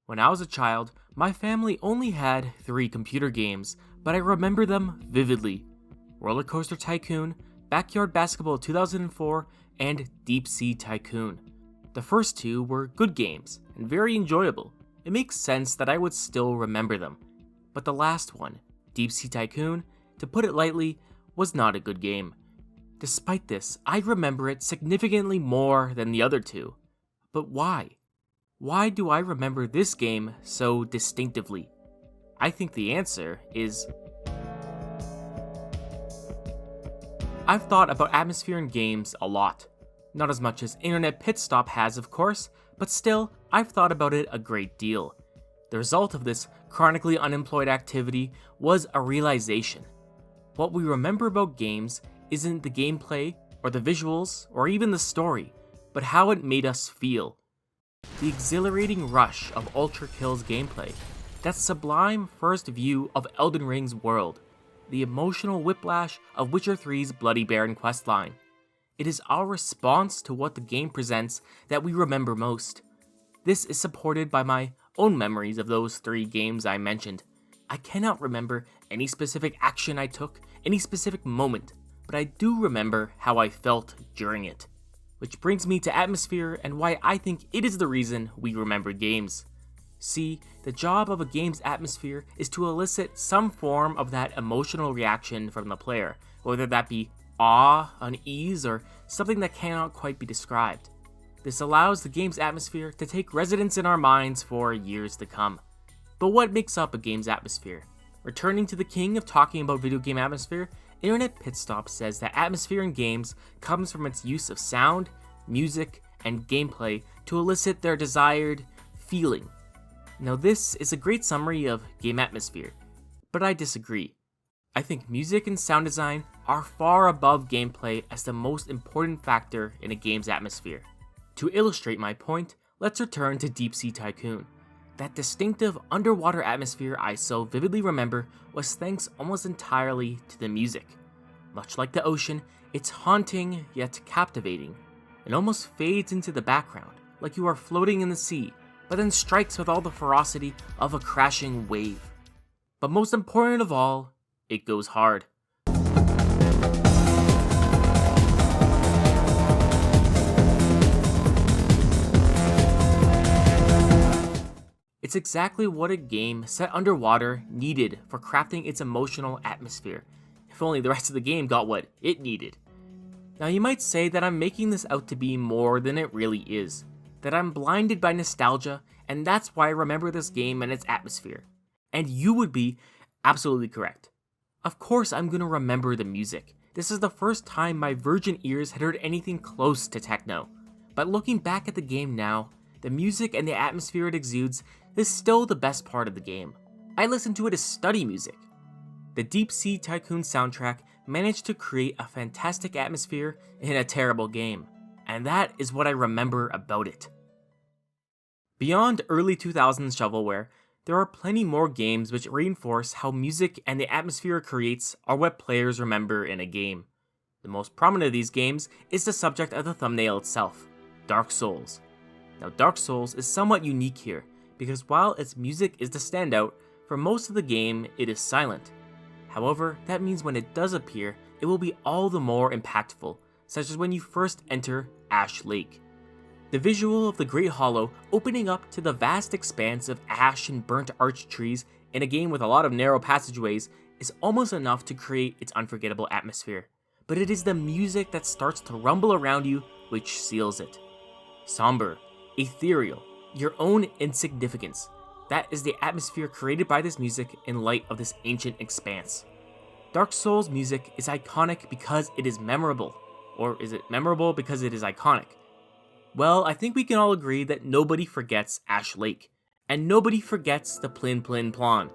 When I was a child, my family only had 3 computer games, but I remember them vividly. Roller Coaster Tycoon, Backyard Basketball 2004, and Deep Sea Tycoon. The first 2 were good games, and very enjoyable. It makes sense that I would still remember them. But the last one, Deep Sea Tycoon, to put it lightly, was not a good game. Despite this, I remember it significantly more than the other 2. But why? Why do I remember this game so distinctively? I think the answer is... I've thought about atmosphere in games a lot. Not as much as Internet Pit Stop has, of course, but still, I've thought about it a great deal. The result of this chronically unemployed activity was a realization. What we remember about games isn't the gameplay, or the visuals, or even the story, but how it made us feel. The exhilarating rush of Ultra Kill's gameplay, that sublime first view of Elden Ring's world, the emotional whiplash of Witcher 3's Bloody Baron questline. It is our response to what the game presents that we remember most. This is supported by my own memories of those 3 games I mentioned. I cannot remember any specific action I took, any specific moment, but I do remember how I felt during it. Which brings me to atmosphere and why I think it is the reason we remember games. See, the job of a game's atmosphere is to elicit some form of that emotional reaction from the player, whether that be awe, unease, or something that cannot quite be described. This allows the game's atmosphere to take residence in our minds for years to come. But what makes up a game's atmosphere? Returning to the king of talking about video game atmosphere, Internet Pit Stop says that atmosphere in games comes from its use of sound, music, and gameplay to elicit their desired feeling. Now this is a great summary of game atmosphere, but I disagree. I think music and sound design are far above gameplay as the most important factor in a game's atmosphere. To illustrate my point, let's return to Deep Sea Tycoon. That distinctive underwater atmosphere I so vividly remember was thanks almost entirely to the music. Much like the ocean, it's haunting yet captivating. It almost fades into the background, like you are floating in the sea, but then strikes with all the ferocity of a crashing wave. But most important of all, it goes hard. It's exactly what a game set underwater needed for crafting its emotional atmosphere. If only the rest of the game got what it needed. Now you might say that I'm making this out to be more than it really is. That I'm blinded by nostalgia, and that's why I remember this game and its atmosphere. And you would be absolutely correct. Of course I'm gonna remember the music. This is the first time my virgin ears had heard anything close to techno. But looking back at the game now, the music and the atmosphere it exudes is still the best part of the game. I listen to it as study music. The Deep Sea Tycoon soundtrack managed to create a fantastic atmosphere in a terrible game, and that is what I remember about it. Beyond early 2000s shovelware, there are plenty more games which reinforce how music and the atmosphere it creates are what players remember in a game. The most prominent of these games is the subject of the thumbnail itself, Dark Souls. Now Dark Souls is somewhat unique here, because while its music is the standout, for most of the game it is silent. However, that means when it does appear, it will be all the more impactful, such as when you first enter Ash Lake. The visual of the Great Hollow opening up to the vast expanse of ash and burnt arch trees in a game with a lot of narrow passageways is almost enough to create its unforgettable atmosphere. But it is the music that starts to rumble around you which seals it. Somber, ethereal, your own insignificance. That is the atmosphere created by this music in light of this ancient expanse. Dark Souls music is iconic because it is memorable. Or is it memorable because it is iconic? Well, I think we can all agree that nobody forgets Ash Lake, and nobody forgets the Plin Plin Plon.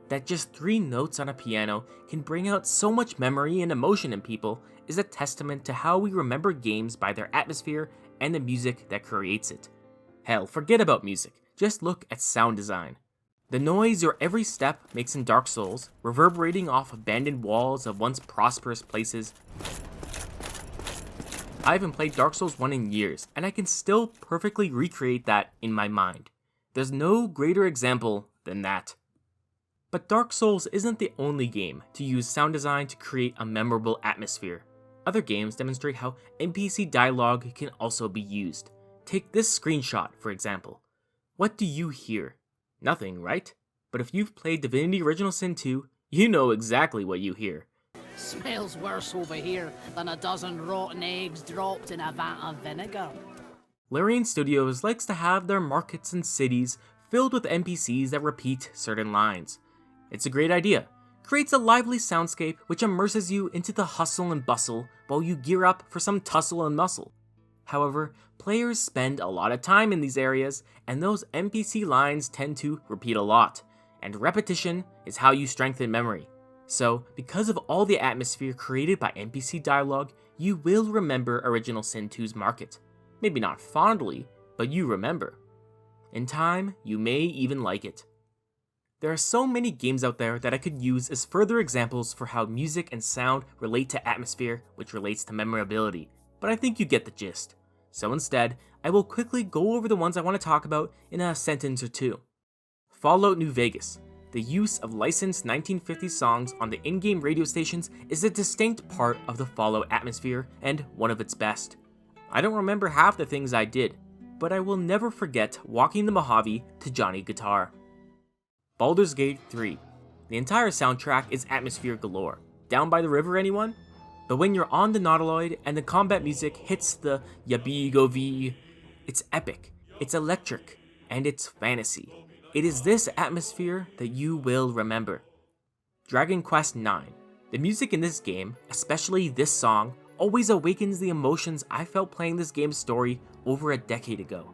That just 3 notes on a piano can bring out so much memory and emotion in people is a testament to how we remember games by their atmosphere and the music that creates it. Hell, forget about music, just look at sound design. The noise your every step makes in Dark Souls, reverberating off abandoned walls of once prosperous places. I haven't played Dark Souls 1 in years, and I can still perfectly recreate that in my mind. There's no greater example than that. But Dark Souls isn't the only game to use sound design to create a memorable atmosphere. Other games demonstrate how NPC dialogue can also be used. Take this screenshot, for example. What do you hear? Nothing, right? But if you've played Divinity Original Sin 2, you know exactly what you hear. Smells worse over here than a dozen rotten eggs dropped in a vat of vinegar. Larian Studios likes to have their markets and cities filled with NPCs that repeat certain lines. It's a great idea. Creates a lively soundscape which immerses you into the hustle and bustle while you gear up for some tussle and muscle. However, players spend a lot of time in these areas, and those NPC lines tend to repeat a lot, and repetition is how you strengthen memory. So, because of all the atmosphere created by NPC dialogue, you will remember Original Sin 2's market. Maybe not fondly, but you remember. In time, you may even like it. There are so many games out there that I could use as further examples for how music and sound relate to atmosphere, which relates to memorability, but I think you get the gist. So instead, I will quickly go over the ones I want to talk about in a sentence or two. Fallout New Vegas. The use of licensed 1950s songs on the in-game radio stations is a distinct part of the Fallout atmosphere and one of its best. I don't remember half the things I did, but I will never forget walking the Mojave to Johnny Guitar. Baldur's Gate 3. The entire soundtrack is atmosphere galore. Down by the river, anyone? But when you're on the Nautiloid and the combat music hits the Yabigo-V, it's epic, it's electric, and it's fantasy. It is this atmosphere that you will remember. Dragon Quest IX. The music in this game, especially this song, always awakens the emotions I felt playing this game's story over a decade ago.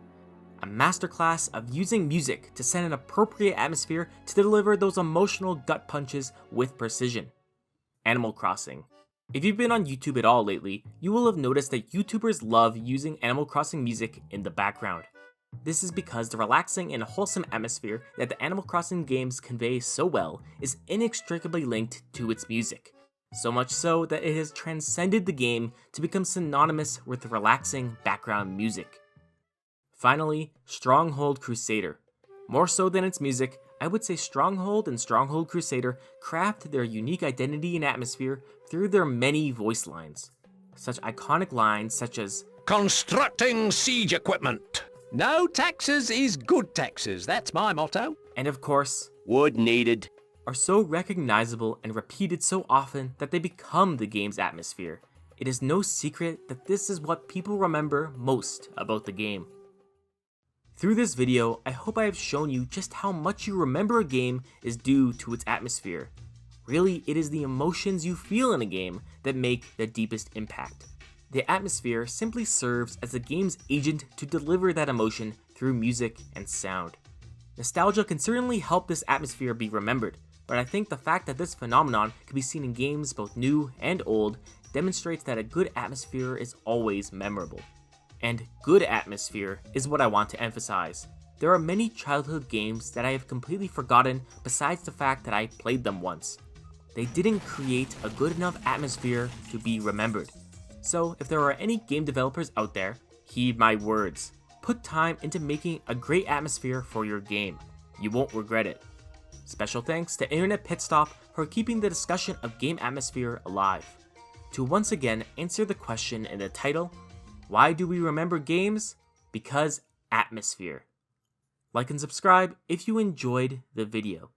A masterclass of using music to set an appropriate atmosphere to deliver those emotional gut punches with precision. Animal Crossing. If you've been on YouTube at all lately, you will have noticed that YouTubers love using Animal Crossing music in the background. This is because the relaxing and wholesome atmosphere that the Animal Crossing games convey so well is inextricably linked to its music. So much so that it has transcended the game to become synonymous with relaxing background music. Finally, Stronghold Crusader. More so than its music, I would say Stronghold and Stronghold Crusader craft their unique identity and atmosphere through their many voice lines. Such iconic lines such as, "Constructing siege equipment. No taxes is good taxes, that's my motto." and of course, Wood needed. are so recognizable and repeated so often that they become the game's atmosphere. It is no secret that this is what people remember most about the game. Through this video, I hope I have shown you just how much you remember a game is due to its atmosphere. Really, it is the emotions you feel in a game that make the deepest impact. The atmosphere simply serves as the game's agent to deliver that emotion through music and sound. Nostalgia can certainly help this atmosphere be remembered, but I think the fact that this phenomenon can be seen in games both new and old demonstrates that a good atmosphere is always memorable. And good atmosphere is what I want to emphasize. There are many childhood games that I have completely forgotten besides the fact that I played them once. They didn't create a good enough atmosphere to be remembered. So if there are any game developers out there, heed my words. Put time into making a great atmosphere for your game. You won't regret it. Special thanks to Internet Pitstop for keeping the discussion of game atmosphere alive. To once again answer the question in the title, why do we remember games? Because atmosphere. Like and subscribe if you enjoyed the video.